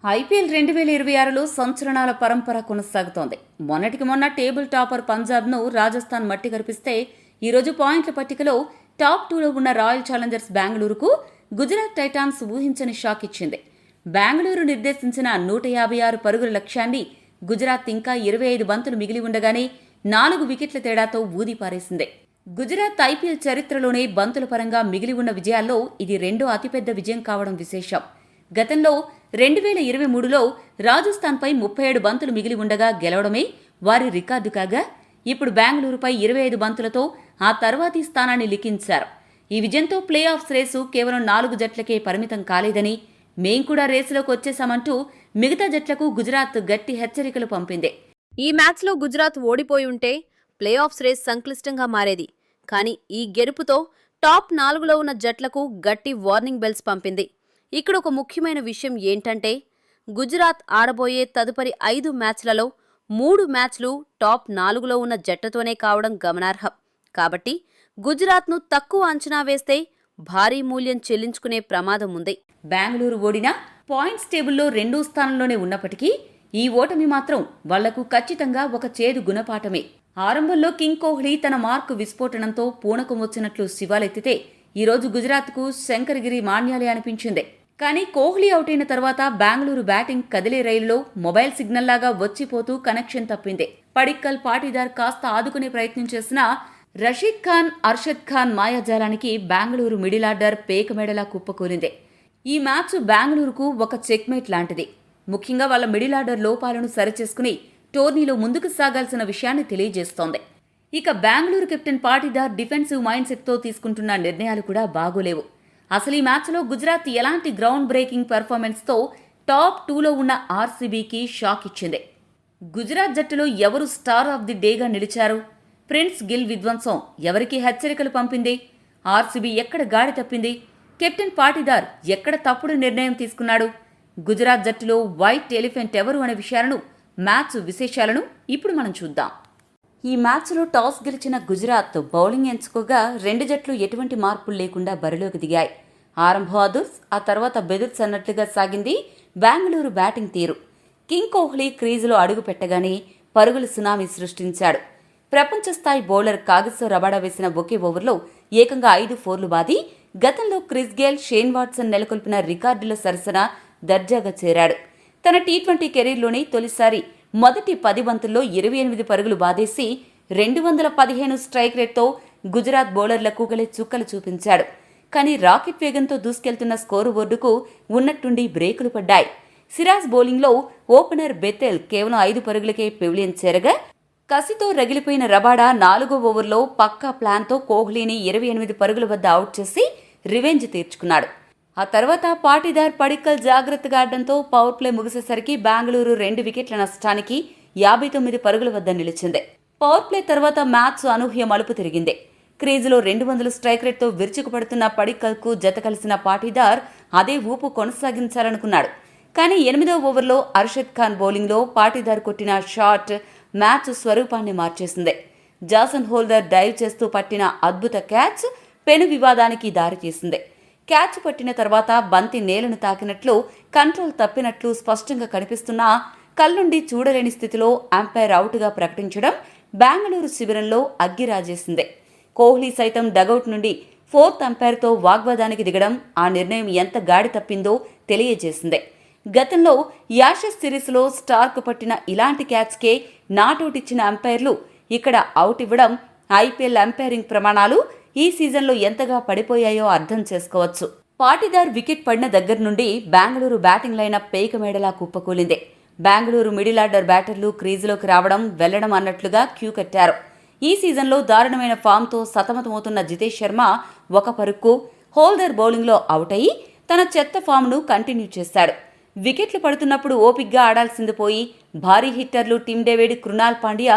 IPL 2026లో సంచలనాల పరంపర కొనసాగుతోంది. మొన్నటికి మొన్న టేబుల్ టాపర్ పంజాబ్ను రాజస్థాన్ మట్టి కరిపిస్తే ఈరోజు పాయింట్ల పట్టికలో టాప్ 2లో ఉన్న రాయల్ ఛాలెంజర్స్ బెంగళూరుకు గుజరాత్ టైటాన్స్ ఊహించని షాక్ ఇచ్చింది. బెంగళూరు నిర్దేశించిన 156 పరుగుల లక్ష్యాన్ని గుజరాత్ ఇంకా 25 బంతులు మిగిలి ఉండగానే 4 వికెట్ల తేడాతో ఊది పారేసింది. గుజరాత్ ఐపీఎల్ చరిత్రలోనే బంతుల పరంగా మిగిలి ఉన్న విజయాల్లో ఇది రెండో అతిపెద్ద విజయం కావడం విశేషం. గతంలో 2023లో రాజస్థాన్పై 37 బంతులు మిగిలి ఉండగా గెలవడమే వారి రికార్డు కాగా, ఇప్పుడు బెంగళూరుపై 25 బంతులతో ఆ తర్వాతి స్థానాన్ని లిఖించారు. ఈ విజయంతో ప్లే ఆఫ్స్ రేసు కేవలం 4 జట్లకే పరిమితం కాలేదని, మేం కూడా రేసులోకి వచ్చేశామంటూ మిగతా జట్లకు గుజరాత్ గట్టి హెచ్చరికలు పంపింది. ఈ మ్యాచ్లో గుజరాత్ ఓడిపోయి ఉంటే ప్లే ఆఫ్స్ రేస్ సంక్లిష్టంగా మారేది. కానీ ఈ గెలుపుతో టాప్ 4లో ఉన్న జట్లకు గట్టి వార్నింగ్ బెల్స్ పంపింది. ఇక్కడ ఒక ముఖ్యమైన విషయం ఏంటంటే, గుజరాత్ ఆడబోయే తదుపరి 5 మ్యాచ్లలో 3 మ్యాచ్లు టాప్ 4లో ఉన్న జట్టుతోనే కావడం గమనార్హం. కాబట్టి గుజరాత్ను తక్కువ అంచనా వేస్తే భారీ మూల్యం చెల్లించుకునే ప్రమాదం ఉంది. బెంగళూరు ఓడినా పాయింట్స్ టేబుల్లో 2వ స్థానంలోనే ఉన్నప్పటికీ ఈ ఓటమి మాత్రం వాళ్లకు ఖచ్చితంగా ఒక చేదు గుణపాఠమే. ఆరంభంలో కింగ్ కోహ్లీ తన మార్కు విస్ఫోటనంతో పూనకం వచ్చినట్లు శివాలెత్తితే ఈరోజు గుజరాత్కు శంకరగిరి మాన్యాలే అనిపించింది. కానీ కోహ్లీ అవుట్ అయిన తర్వాత బెంగళూరు బ్యాటింగ్ కదిలే రైలులో మొబైల్ సిగ్నల్లాగా వచ్చిపోతూ కనెక్షన్ తప్పింది. పడిక్కల్, పాటీదార్ కాస్త ఆదుకునే ప్రయత్నం చేసినా రషీద్ ఖాన్, అర్షద్ ఖాన్ మాయాజాలానికి బెంగళూరు మిడిల్ ఆర్డర్ పేకమేడలా కుప్పకూలింది. ఈ మ్యాచ్ బెంగళూరుకు ఒక చెక్మేట్ లాంటిది. ముఖ్యంగా వాళ్ళ మిడిల్ ఆర్డర్ లోపాలను సరిచేసుకుని టోర్నీలో ముందుకు సాగాల్సిన విషయాన్ని తెలియజేస్తోంది. ఇక Bengaluru captain Patidar defensive mind సెట్తో తీసుకుంటున్న నిర్ణయాలు కూడా బాగోలేవు. అసలు ఈ మ్యాచ్లో గుజరాత్ ఎలాంటి గ్రౌండ్ బ్రేకింగ్ పెర్ఫార్మెన్స్తో టాప్ 2లో ఉన్న ఆర్సీబీకి షాక్ ఇచ్చింది. గుజరాత్ జట్టులో ఎవరు స్టార్ ఆఫ్ ది డేగా నిలిచారు? ప్రిన్స్ గిల్ విధ్వంసం ఎవరికి హెచ్చరికలు పంపింది? ఆర్సీబీ ఎక్కడ గాడి తప్పింది? కెప్టెన్ పాటీదార్ ఎక్కడ తప్పుడు నిర్ణయం తీసుకున్నాడు? గుజరాత్ జట్టులో వైట్ ఎలిఫెంట్ ఎవరు అనే విషయాలను, మ్యాచ్ విశేషాలను ఇప్పుడు మనం చూద్దాం. ఈ మ్యాచ్లో టాస్ గెలిచిన గుజరాత్ బౌలింగ్ ఎంచుకోగా 2 జట్లు ఎటువంటి మార్పులు లేకుండా బరిలోకి దిగాయి. ఆరంభం అదుర్స్, ఆ తర్వాత బెదుర్స్ అన్నట్లుగా సాగింది బెంగళూరు బ్యాటింగ్ తీరు. కింగ్ కోహ్లీ క్రీజులో అడుగు పెట్టగానే పరుగుల సునామీ సృష్టించాడు. ప్రపంచ స్థాయి బౌలర్ కాగిసో రబాడా వేసిన ఒకే ఓవర్లో ఏకంగా 5 ఫోర్లు బాది గతంలో క్రిస్ గేల్, షేన్ వాట్సన్ నెలకొల్పిన రికార్డుల సరసన దర్జాగా చేరాడు. తన టీ20 కెరీర్లోనే తొలిసారి మొదటి 10 బంతుల్లో 28 పరుగులు బాదేసి 215 స్ట్రైక్ రేట్తో గుజరాత్ బౌలర్లకు గలే చుక్కలు చూపించాడు. కానీ రాకెట్ వేగంతో దూసుకెళ్తున్న స్కోరు బోర్డుకు ఉన్నట్టుండి బ్రేకులు పడ్డాయి. సిరాజ్ బౌలింగ్లో ఓపెనర్ బెతెల్ కేవలం 5 పరుగులకే పెవిలియన్ చేరగా, కసితో రగిలిపోయిన రబాడా 4వ ఓవర్లో పక్కా ప్లాన్తో కోహ్లీని 28 పరుగుల వద్ద అవుట్ చేసి రివెంజ్ తీర్చుకున్నాడు. ఆ తర్వాత పాటీదార్, పడిక్కల్ జాగ్రత్తగా ఆడడంతో పవర్ ప్లే ముగిసేసరికి బెంగళూరు 2 వికెట్ల నష్టానికి 59 పరుగుల వద్ద నిలిచింది. పవర్ ప్లే తర్వాత మ్యాచ్ అనూహ్య మలుపు తిరిగింది. క్రీజులో 200 స్ట్రైక్ రేట్తో విరుచుకుపడుతున్న పడిక్కల్కు జత కలిసిన పాటీదార్ అదే ఊపు కొనసాగించాలనుకున్నాడు. కానీ 8వ ఓవర్లో అర్షద్ ఖాన్ బౌలింగ్లో పాటీదార్ కొట్టిన షాట్ మ్యాచ్ స్వరూపాన్ని మార్చేసింది. జాసన్ హోల్డర్ డైవ్ చేస్తూ పట్టిన అద్భుత క్యాచ్ పెను వివాదానికి దారితీసింది. క్యాచ్ పట్టిన తర్వాత బంతి నేలను తాకినట్లు, కంట్రోల్ తప్పినట్లు స్పష్టంగా కనిపిస్తున్నా కళ్ళుండి చూడలేని స్థితిలో అంపైర్ అవుట్గా ప్రకటించడం బెంగళూరు శిబిరంలో అగ్గిరాజేసింది. కోహ్లీ సైతం డగౌట్ నుండి 4th అంపైర్తో వాగ్వాదానికి దిగడం ఆ నిర్ణయం ఎంత గాడి తప్పిందో తెలియజేసింది. గతంలో యాషెస్ సిరీస్లో స్టార్కు పట్టిన ఇలాంటి క్యాచ్కే నాటౌట్ ఇచ్చిన అంపైర్లు ఇక్కడ అవుట్ ఇవ్వడం ఐపీఎల్ అంపైరింగ్ ప్రమాణాలు ఈ సీజన్లో ఎంతగా పడిపోయాయో అర్థం చేసుకోవచ్చు. పాటీదార్ వికెట్ పడిన దగ్గర నుండి బెంగళూరు బ్యాటింగ్ లైనప్ పేకమేడలా కుప్పకూలింది. బెంగళూరు మిడిల్ ఆర్డర్ బ్యాటర్లు క్రీజులోకి రావడం, వెళ్లడం అన్నట్లుగా క్యూ కట్టారు. ఈ సీజన్లో దారుణమైన ఫామ్తో సతమతమవుతున్న జితేష్ శర్మ ఒక పరుక్కు హోల్డర్ బౌలింగ్లో అవుట్ అయ్యి తన చెత్త ఫామ్ను కంటిన్యూ చేశాడు. వికెట్లు పడుతున్నప్పుడు ఓపిగ్గా ఆడాల్సింది పోయి భారీ హిట్టర్లు టిమ్ డేవిడ్, కృణాల్ పాండ్యా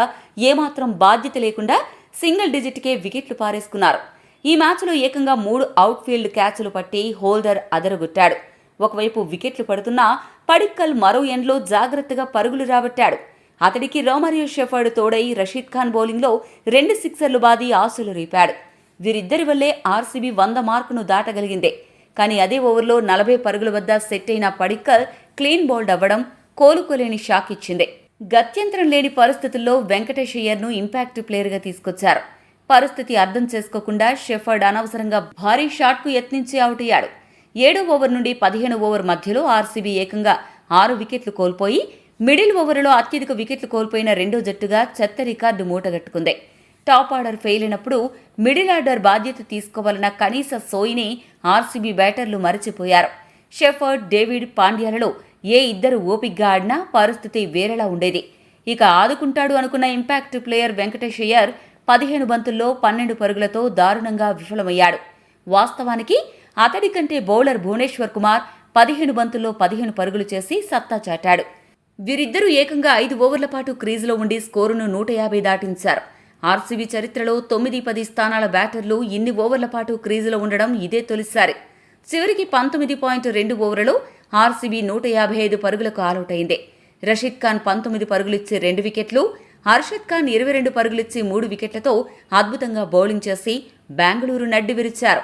ఏమాత్రం బాధ్యత లేకుండా సింగిల్ డిజిట్కే వికెట్లు పారేసుకున్నారు. ఈ మ్యాచ్లో ఏకంగా 3 అవుట్ఫీల్డ్ క్యాచ్లు పట్టి హోల్డర్ అదరగొట్టాడు. ఒకవైపు వికెట్లు పడుతున్నా పడిక్కల్ మరో ఎండ్లో జాగ్రత్తగా పరుగులు రాబట్టాడు. అతడికి రోమరియో షెఫర్డ్ తోడై రషీద్ ఖాన్ బౌలింగ్లో 2 సిక్సర్లు బాది ఆశలు రేపాడు. వీరిద్దరి వల్లే ఆర్సీబీ 100 మార్కును దాటగలిగింది. కానీ అదే ఓవర్లో 40 పరుగుల వద్ద సెట్ అయిన పడిక్కల్ క్లీన్ బౌల్డ్ అవ్వడం కోలుకోలేని షాక్ ఇచ్చింది. గత్యంతరం లేని పరిస్థితుల్లో వెంకటేష్ అయ్యర్ను ఇంపాక్ట్ ప్లేయర్గా తీసుకొచ్చారు. పరిస్థితి అర్థం చేసుకోకుండా షెఫర్డ్ అనవసరంగా భారీ షాట్కు యత్నించి అవుట్ అయ్యాడు. 7వ ఓవర్ నుండి 15వ ఓవర్ మధ్యలో ఆర్సీబీ ఏకంగా 6 వికెట్లు కోల్పోయి మిడిల్ ఓవర్లో అత్యధిక వికెట్లు కోల్పోయిన రెండో జట్టుగా చెత్త రికార్డు మూటగట్టుకుంది. టాప్ ఆర్డర్ ఫెయిల్ అయినప్పుడు మిడిల్ ఆర్డర్ బాధ్యత తీసుకోవాలన్న కనీస సోయిని ఆర్సీబీ బ్యాటర్లు మరచిపోయారు. షెఫర్డ్, డేవిడ్ పాండ్యాలలో ఏ ఇద్దరు ఓపిగ్గా ఆడినా పరిస్థితి వేరేలా ఉండేది. ఇక ఆదుకుంటాడు అనుకున్న ఇంపాక్ట్ ప్లేయర్ వెంకటేష్ అయ్యర్ 15 బంతుల్లో 12 పరుగులతో దారుణంగా విఫలమయ్యాడు. వాస్తవానికి అతడి కంటే బౌలర్ భువనేశ్వర్ కుమార్ 15 బంతుల్లో 15 పరుగులు చేసి సత్తా చాటాడు. వీరిద్దరూ ఏకంగా 5 ఓవర్ల పాటు క్రీజులో ఉండి స్కోరును 150 దాటించారు. ఆర్సీబీ చరిత్రలో 9-10 స్థానాల బ్యాటర్లు ఇన్ని ఓవర్ల పాటు క్రీజులో ఉండడం ఇదే తొలిసారి. చివరికి 19.2 ఓవర్లలో ఆర్సీబీ 155 పరుగులకు ఆలౌట్ అయింది. రషీద్ ఖాన్ 19 పరుగులిచ్చి 2 వికెట్లు, హర్షద్ ఖాన్ 22 పరుగులిచ్చి 3 వికెట్లతో అద్భుతంగా బౌలింగ్ చేసి బెంగళూరు నడ్డి విరిచారు.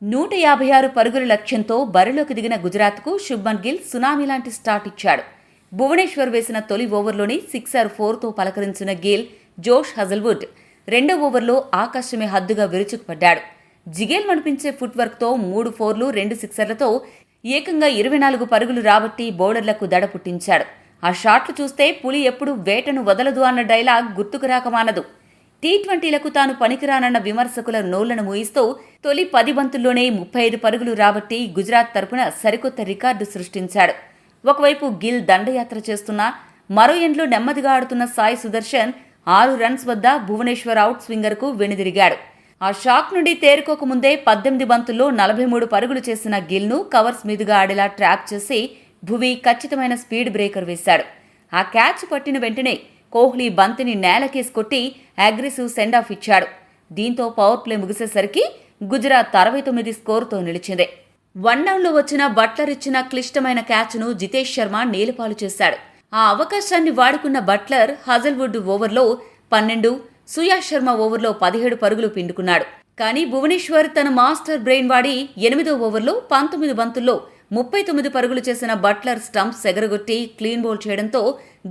156 పరుగుల లక్ష్యంతో బరిలోకి దిగిన గుజరాత్కు శుభ్మన్ గిల్ సునామీ లాంటి స్టార్ట్ ఇచ్చాడు. భువనేశ్వర్ వేసిన తొలి ఓవర్లోని 6-4తో పలకరించిన గిల్ జోష్ హజల్వుడ్ 2వ ఓవర్లో ఆకాశమే హద్దుగా విరుచుకుపడ్డాడు. జిగేల్ మనిపించే ఫుట్వర్క్తో 3 4లు 2 సిక్సర్లతో ఏకంగా 24 పరుగులు రాబట్టి బౌలర్లకు దడ పుట్టించాడు. ఆ షాట్లు చూస్తే పులి ఎప్పుడు వేటను వదలదు అన్న డైలాగ్ గుర్తుకు రాకమానదు. టీ20లకు తాను పనికిరానన్న విమర్శకుల నోళ్లను మూయిస్తూ తొలి 10 బంతుల్లోనే 35 పరుగులు రాబట్టి గుజరాత్ తరపున సరికొత్త రికార్డు సృష్టించాడు. ఒకవైపు గిల్ దండయాత్ర చేస్తున్నా మరో ఎండ్లో నెమ్మదిగా ఆడుతున్న సాయి సుదర్శన్ 6 రన్స్ వద్ద భువనేశ్వర్ అవుట్ స్వింగర్కు వెనుదిరిగాడు. ఆ షాక్ నుండి తేరుకోకముందే 18 బంతుల్లో 43 పరుగులు చేసిన గిల్ను కవర్స్ మీదుగా ఆడేలా ట్రాప్ చేసి భువి ఖచ్చితమైన స్పీడ్ బ్రేకర్ వేశాడు. ఆ క్యాచ్ పట్టిన వెంటనే కోహ్లీ బంతిని నేలకేసి కొట్టి అగ్రెసివ్ సెండ్ ఆఫ్ ఇచ్చాడు. దీంతో పవర్ ప్లే ముగిసేసరికి గుజరాత్ 69 స్కోరుతో నిలిచింది. 1 డౌన్లో వచ్చిన బట్లర్ ఇచ్చిన క్లిష్టమైన క్యాచ్ను జితేష్ శర్మ నేలపాలు చేశాడు. ఆ అవకాశాన్ని వాడుకున్న బట్లర్ హజల్వుడ్ ఓవర్లో 12, సుయాష్ శర్మ ఓవర్లో 17 పరుగులు పిండుకున్నాడు. కానీ భువనేశ్వర్ తన మాస్టర్ బ్రెయిన్ వాడి 8వ ఓవర్లో 19 బంతుల్లో 39 పరుగులు చేసిన బట్లర్ స్టంప్స్ ఎగరగొట్టి క్లీన్ బౌల్ చేయడంతో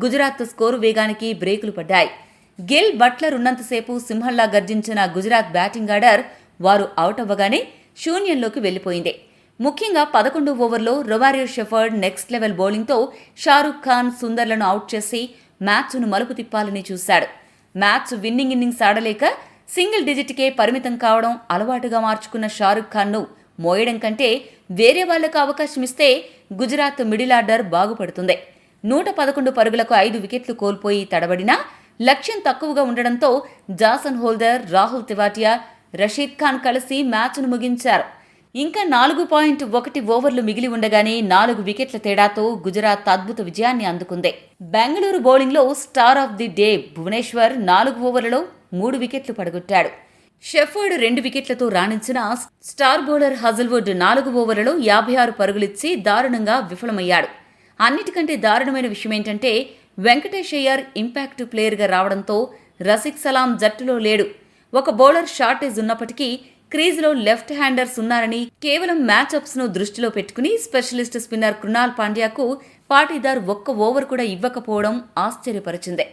గుజరాత్ స్కోరు వేగానికి బ్రేకులు పడ్డాయి. గిల్, బట్లర్ ఉన్నంతసేపు సింహంలా గర్జించిన గుజరాత్ బ్యాటింగ్ ఆర్డర్ వారు అవుట్ అవ్వగానే శూన్యంలోకి వెళ్లిపోయింది. ముఖ్యంగా 11వ ఓవర్లో రొవారియో షెఫర్డ్ నెక్స్ట్ లెవెల్ బౌలింగ్తో షారుఖ్ ఖాన్, సుందర్లను అవుట్ చేసి మ్యాచ్ను మలుపు తిప్పాలని చూశాడు. మ్యాచ్ విన్నింగ్ ఇన్నింగ్స్ ఆడలేక సింగిల్ డిజిట్కే పరిమితం కావడం అలవాటుగా మార్చుకున్న షారుఖ్ ఖాన్ను మోయడం కంటే వేరే వాళ్లకు అవకాశం ఇస్తే గుజరాత్ మిడిల్ ఆర్డర్ బాగుపడుతుంది. 111 పరుగులకు 5 వికెట్లు కోల్పోయి తడబడినా లక్ష్యం తక్కువగా ఉండడంతో జాసన్ హోల్డర్, రాహుల్ తెవాటియా, రషీద్ ఖాన్ కలిసి మ్యాచ్ను ముగించారు. ఇంకా 4.1 ఓవర్లు మిగిలి ఉండగానే 4 వికెట్ల తేడాతో గుజరాత్ అద్భుత విజయాన్ని అందుకుంది. బెంగళూరు బౌలింగ్లో star of the day Bhuvneshwar 4 ఓవర్లలో 3 వికెట్లు పడగొట్టాడు. షెఫర్డ్ 2 వికెట్లతో రాణించిన స్టార్ బౌలర్ హజల్వుడ్ 4 ఓవర్లలో 56 పరుగులిచ్చి దారుణంగా విఫలమయ్యాడు. అన్నిటికంటే దారుణమైన విషయమేంటంటే వెంకటేష్ అయ్యర్ ఇంపాక్ట్ ప్లేయర్గా రావడంతో రసిక్ సలాం జట్టులో లేడు. ఒక బౌలర్ షార్టేజ్ ఉన్నప్పటికీ క్రీజ్లో లెఫ్ట్ హ్యాండర్స్ ఉన్నారని కేవలం మ్యాచ్అప్స్ను దృష్టిలో పెట్టుకుని స్పెషలిస్ట్ స్పిన్నర్ కృణాల్ పాండ్యాకు పాటీదార్ ఒక్క ఓవర్ కూడా ఇవ్వకపోవడం ఆశ్చర్యపరిచింది.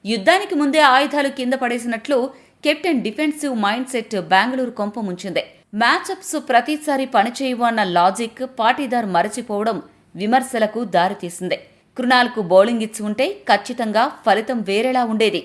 యుద్ధానికి ముందే ఆయుధాలు కింద పడేసినట్లు captain defensive mind set Bengaluru కొంప ముంచింది. మ్యాచ్అప్స్ ప్రతిసారి పనిచేయవు అన్న లాజిక్ పాటీదార్ మరచిపోవడం విమర్శలకు దారితీసింది. కృణాల్కు బౌలింగ్ ఇచ్చి ఉంటే ఖచ్చితంగా ఫలితం వేరేలా ఉండేది.